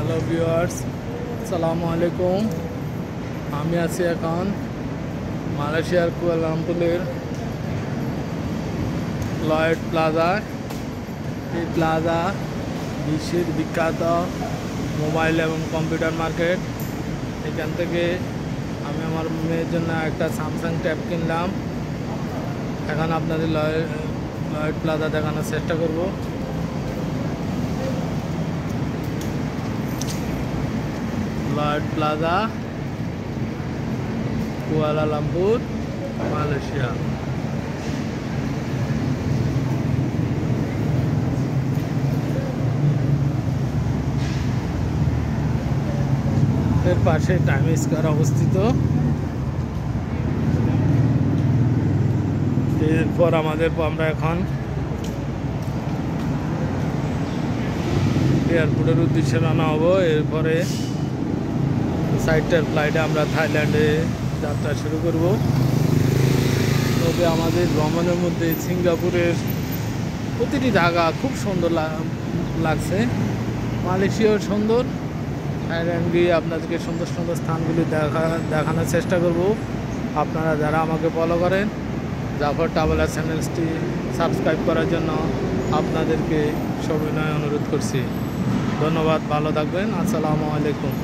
Hello viewers, আসসালামু আলাইকুম। আমি আছি এখন মালয়েশিয়ার কুয়ালালামপুরের লয়েড প্লাজা। এই প্লাজা বিশ্বের বিখ্যাত মোবাইল এবং কম্পিউটার মার্কেট। এখান থেকে আমি আমার মেয়ের জন্য একটা স্যামসাং ট্যাব কিনলাম। এখন আপনাদের লয়েড প্লাজা দেখানোর চেষ্টা করব। Lloyd plaza, Kuala Lumpur, Malaysia. এর পাশে টাইম স্কয়ার অবস্থিত। এরপর আমরা এখন এয়ারপোর্টের উদ্দেশ্যে রওনা হব। এরপরে সাইডটার ফ্লাইটে আমরা থাইল্যান্ডে যাত্রা শুরু করব। তবে আমাদের ভ্রমণের মধ্যে সিঙ্গাপুরের প্রতিটি জায়গা খুব সুন্দর লাগছে। মালয়েশিয়াও সুন্দর। থাইল্যান্ড গিয়ে আপনাদেরকে সুন্দর সুন্দর স্থানগুলি দেখানোর চেষ্টা করব। আপনারা যারা আমাকে ফলো করেন, জাফর ট্রাভেলার চ্যানেলটি সাবস্ক্রাইব করার জন্য আপনাদেরকে সবিনয় অনুরোধ করছি। ধন্যবাদ, ভালো থাকবেন। আসসালামু আলাইকুম।